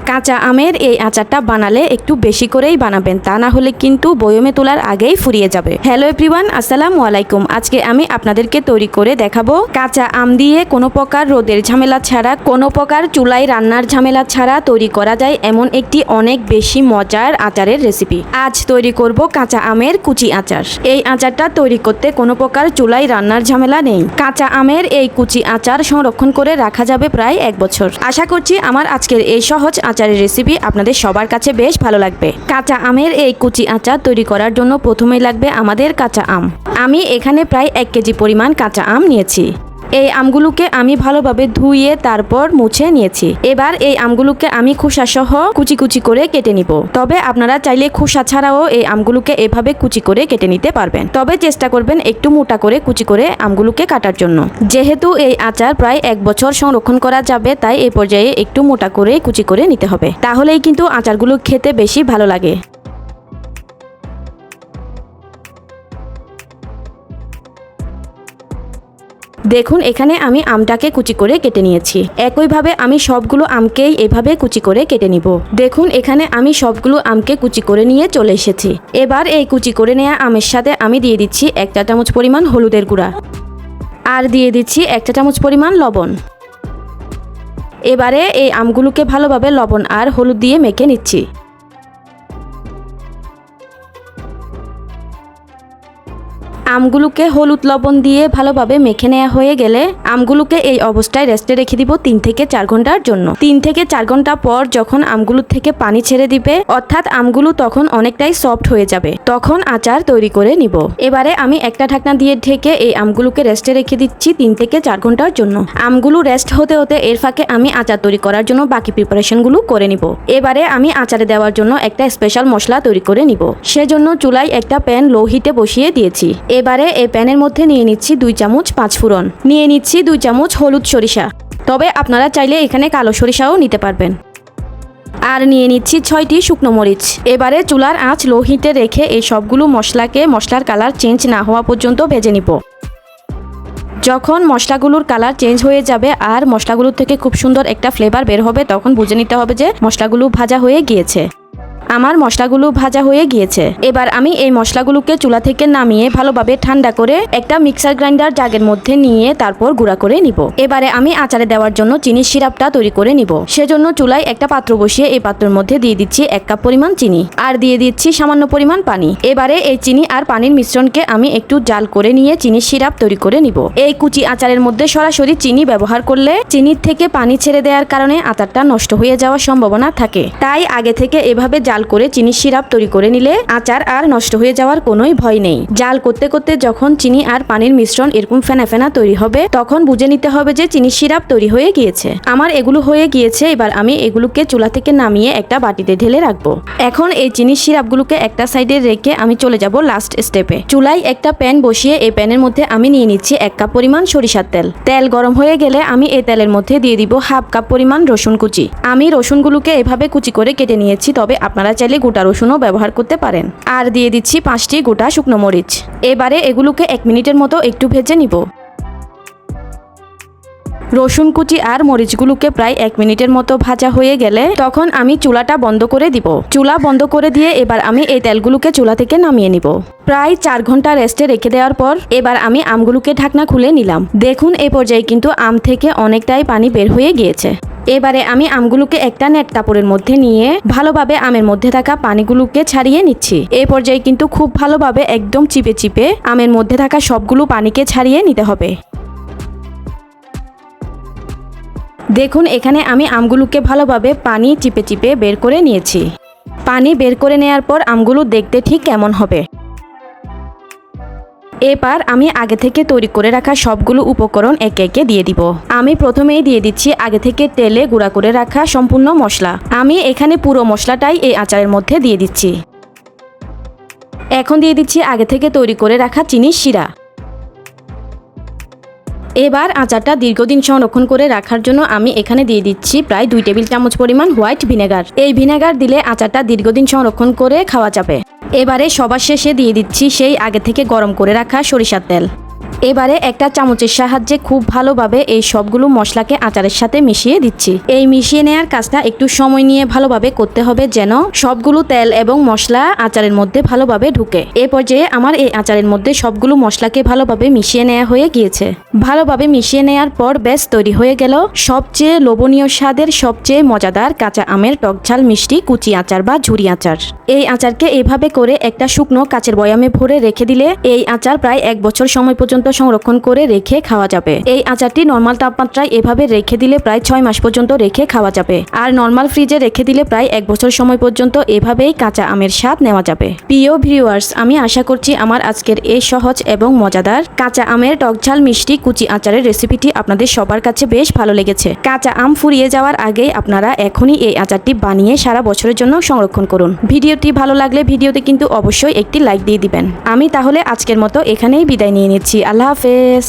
কাঁচা আমের এই আচারটা বানালে একটু বেশি করেই বানাবেন, তা না হলে কিন্তু বয়মে তোলার আগেই ফুরিয়ে যাবে। হ্যালো এভরিওয়ান, আসসালামু আলাইকুম। আজকে আমি আপনাদেরকে তৈরি করে দেখাবো কাঁচা আম দিয়ে কোনো প্রকার রোদের ঝামেলা ছাড়া, কোনো প্রকার চুলায় রান্নার ঝামেলা ছাড়া তৈরি করা যায় এমন একটি অনেক বেশি মজার আচারের রেসিপি। আজ তৈরি করব কাঁচা আমের কুচি আচার। এই আচারটা তৈরি করতে কোনো প্রকার চুলায় রান্নার ঝামেলা নেই। কাঁচা আমের এই কুচি আচার সংরক্ষণ করে রাখা যাবে প্রায় 1 বছর। আশা করছি আমার আজকের এই সহজ আচারের রেসিপি আপনাদের সবার কাছে বেশ ভালো লাগবে। কাঁচা আমের এই কুচি আচার তৈরি করার জন্য প্রথমেই লাগবে আমাদের কাঁচা আম। আমি এখানে প্রায় 1 কেজি পরিমাণ কাঁচা আম নিয়েছি। এই আমগুলোকে আমি ভালোভাবে ধুয়ে তারপর মুছে নিয়েছি। এবার এই আমগুলোকে আমি খোসা সহ কুচি কুচি করে কেটে নিব। তবে আপনারা চাইলে খোসা ছাড়াও এই আমগুলোকে এভাবে কুচি করে কেটে নিতে পারবেন। তবে চেষ্টা করবেন একটু মোটা করে কুচি করে আমগুলোকে কাটার জন্য। যেহেতু এই আচার প্রায় 1 বছর সংরক্ষণ করা যাবে, তাই এই পর্যায়ে একটু মোটা করে কুচি করে নিতে হবে। তাহলেই কিন্তু আচারগুলো খেতে বেশি ভালো লাগে। দেখুন এখানে আমি আমটাকে কুচি করে কেটে নিয়েছি। একইভাবে আমি সবগুলো আমকেই এভাবে কুচি করে কেটে নিব। দেখুন এখানে আমি সবগুলো আমকে কুচি করে নিয়ে চলে এসেছি। এবার এই কুচি করে নেওয়া আমের সাথে আমি দিয়ে দিচ্ছি 1 চা চামচ পরিমাণ হলুদের গুঁড়া, আর দিয়ে দিচ্ছি 1 চা চামচ পরিমাণ লবণ। এবারে এই আমগুলোকে ভালোভাবে লবণ আর হলুদ দিয়ে মেখে নিচ্ছি। আমগুলোকে হলুদ লবণ দিয়ে ভালোভাবে মেখে নেওয়া হয়ে গেলে আমগুলোকে এই অবস্থায় রেস্টে রেখে দিব 3 থেকে 4 ঘন্টার জন্য। 3 থেকে 4 ঘন্টা পর যখন আমগুলো থেকে পানি ছেড়ে দিবে, অর্থাৎ আমগুলো তখন অনেকটাই সফট হয়ে যাবে, তখন আচার তৈরি করে নিব। এবারে আমি একটা ঢাকনা দিয়ে ঢেকে এই আমগুলোকে রেস্টে রেখে দিচ্ছি 3 থেকে 4 ঘন্টার জন্য। আমগুলো রেস্ট হতে হতে এর ফাঁকে আমি আচার তৈরি করার জন্য বাকি প্রিপারেশনগুলো করে নিব। এবারে আমি আচারে দেওয়ার জন্য একটা স্পেশাল মশলা তৈরি করে নিব। সেজন্য চুলায় একটা প্যান লো হিটে বসিয়ে দিয়েছি। এবারে এই প্যানের মধ্যে নিয়ে নিচ্ছি 2 চামচ 5 ফোড়ন, নিয়ে নিচ্ছি 2 চামচ হলুদ সরিষা, তবে আপনারা চাইলে এখানে কালো সরিষাও নিতে পারবেন, আর নিয়ে নিচ্ছি 6টি শুকনো মরিচ। এবারে চুলার আঁচ লো হিটে রেখে এই সবগুলো মশলাকে মশলার কালার চেঞ্জ না হওয়া পর্যন্ত ভেজে নিব। যখন মশলাগুলোর কালার চেঞ্জ হয়ে যাবে আর মশলাগুলোর থেকে খুব সুন্দর একটা ফ্লেভার বের হবে, তখন বুঝে নিতে হবে যে মশলাগুলো ভাজা হয়ে গিয়েছে। আমার মশলাগুলো ভাজা হয়ে গিয়েছে। এবার আমি এই মশলাগুলোকে চুলা থেকে নামিয়ে ভালোভাবে ঠান্ডা করে একটা মিক্সার গ্রাইন্ডার জাগের মধ্যে নিয়ে তারপর গুঁড়া করে নিব। এবারে আমি আচারে দেওয়ার জন্য চিনির সিরাপটা তৈরি করে নিব। সেজন্য চুলায় একটা পাত্র বসিয়ে এই পাত্রের মধ্যে দিয়ে দিচ্ছি 1 কাপ পরিমাণ চিনি, আর দিয়ে দিচ্ছি সামান্য পরিমাণ পানি। এবারে এই চিনি আর পানির মিশ্রণকে আমি একটু জাল করে নিয়ে চিনির সিরাপ তৈরি করে নিব। এই কুচি আচারের মধ্যে সরাসরি চিনি ব্যবহার করলে চিনির থেকে পানি ছেড়ে দেওয়ার কারণে আচারটা নষ্ট হয়ে যাওয়ার সম্ভাবনা থাকে। তাই আগে থেকে এভাবে জাল করে চিনির সিরাপ তৈরি করে নিলে আচার আর নষ্ট হয়ে যাওয়ার কোনোই ভয় নেই। জাল করতে করতে যখন চিনি আর পানির মিশ্রণ এরকম ফেনা ফেনা তৈরি হবে, তখন বুঝে নিতে হবে যে চিনির সিরাপ তৈরি হয়ে গিয়েছে। আমার এগুলো হয়ে গিয়েছে। এবার আমি এগুলোকে চুলা থেকে নামিয়ে একটা বাটিতে ঢেলে রাখবো। এখন এই চিনির সিরাপগুলোকে একটা সাইডে রেখে আমি চলে যাব লাস্ট স্টেপে। চুলায় একটা প্যান বসিয়ে এই প্যানের মধ্যে আমি নিয়ে নিচ্ছি 1 কাপ পরিমাণ সরিষার তেল। তেল গরম হয়ে গেলে আমি এই তেলের মধ্যে দিয়ে দিব 1/2 কাপ পরিমাণ রসুন কুচি। আমি রসুনগুলোকে এভাবে কুচি করে কেটে নিয়েছি, তবে আপনারা চাইলে গোটা রসুনও ব্যবহার করতে পারেন। আর দিয়ে দিচ্ছি 5টি গোটা শুকনো মরিচ। এবারে এগুলোকে 1 মিনিটের মতো একটু ভেজে নিব। রসুন কুচি আর মরিচগুলোকে প্রায় 1 মিনিটের মতো ভাজা হয়ে গেলে তখন আমি চুলাটা বন্ধ করে দিব। চুলা বন্ধ করে দিয়ে এবার আমি এই তেলগুলোকে চুলা থেকে নামিয়ে নিব। প্রায় 4 ঘন্টা রেস্টে রেখে দেওয়ার পর এবার আমি আমগুলোকে ঢাকনা খুলে নিলাম। দেখুন এই পর্যায়ে কিন্তু আম থেকে অনেকটাই পানি বের হয়ে গিয়েছে। এবারে আমি আমগুলোকে একটা নেট কাপড়ের মধ্যে নিয়ে ভালোভাবে আমের মধ্যে থাকা পানিগুলোকে ছাড়িয়ে নিচ্ছি। এই পর্যায়ে কিন্তু খুব ভালোভাবে একদম চিপে চিপে আমের মধ্যে থাকা সবগুলো পানিকে ছাড়িয়ে নিতে হবে। দেখুন এখানে আমি আমগুলোকে ভালোভাবে পানি চিপে চিপে বের করে নিয়েছি। পানি বের করে নেওয়ার পর আমগুলো দেখতে ঠিক কেমন হবে। এবার আমি আগে থেকে তৈরি করে রাখা সবগুলো উপকরণ একে একে দিয়ে দিব। আমি প্রথমেই দিয়ে দিচ্ছি আগে থেকে তেলে গুঁড়া করে রাখা সম্পূর্ণ মশলা। আমি এখানে পুরো মশলাটাই এই আচারের মধ্যে দিয়ে দিচ্ছি। এখন দিয়ে দিচ্ছি আগে থেকে তৈরি করে রাখা চিনির শিরা। এবার আচারটা দীর্ঘদিন সংরক্ষণ করে রাখার জন্য আমি এখানে দিয়ে দিচ্ছি প্রায় 2 টেবিল চামচ পরিমাণ হোয়াইট ভিনেগার। এই ভিনেগার দিলে আচারটা দীর্ঘদিন সংরক্ষণ করে খাওয়া যাবে। এবারে সবার শেষে দিয়ে দিচ্ছি সেই আগে থেকে গরম করে রাখা সরিষার তেল। এবারে একটা চামচের সাহায্যে খুব ভালোভাবে এই সবগুলো মশলাকে আচারের সাথে মিশিয়ে দিচ্ছি। এই মিশিয়ে নেওয়ার কাজটা একটু সময় নিয়ে ভালোভাবে করতে হবে যেন সবগুলো তেল এবং মশলা আচারের মধ্যে ভালোভাবে ঢুকে। এ পর্যায়ে আমার এই আচারের মধ্যে সবগুলো মশলাকে ভালোভাবে মিশিয়ে নেওয়া হয়ে গিয়েছে। ভালোভাবে মিশিয়ে নেওয়ার পর ব্যাস তৈরি হয়ে গেল সবচেয়ে লোভনীয় স্বাদের সবচেয়ে মজাদার কাঁচা আমের টকঝাল মিষ্টি কুচি আচার বা ঝুরি আচার। এই আচারকে এভাবে করে একটা শুকনো কাচের বয়ামে ভরে রেখে দিলে এই আচার প্রায় 1 বছর সময় পর্যন্ত সংরক্ষণ করে রেখে খাওয়া যাবে। এই আচারটি নর্মাল তাপমাত্রায় এভাবে রেখে দিলে প্রায় 6 মাস পর্যন্ত রেখে খাওয়া যাবে। আর নর্মাল ফ্রিজে রেখে দিলে প্রায় 1 বছর সময় পর্যন্ত এভাবেই কাঁচা আমের স্বাদ নেওয়া যাবে। প্রিয় ভিউয়ার্স, আমি আশা করছি আমার আজকের এই সহজ এবং মজাদার কাঁচা আমের টকঝাল মিষ্টি কুচি আচারের রেসিপিটি আপনাদের সবার কাছে বেশ ভালো লেগেছে। কাঁচা আম ফুরিয়ে যাওয়ার আগেই আপনারা এখনই এই আচারটি বানিয়ে সারা বছরের জন্য সংরক্ষণ করুন। ভিডিওটি ভালো লাগলে ভিডিওতে কিন্তু অবশ্যই একটি লাইক দিয়ে দিবেন। আমি তাহলে আজকের মতো এখানেই বিদায় নিয়ে নিচ্ছি। আল্লাহ হাফেজ।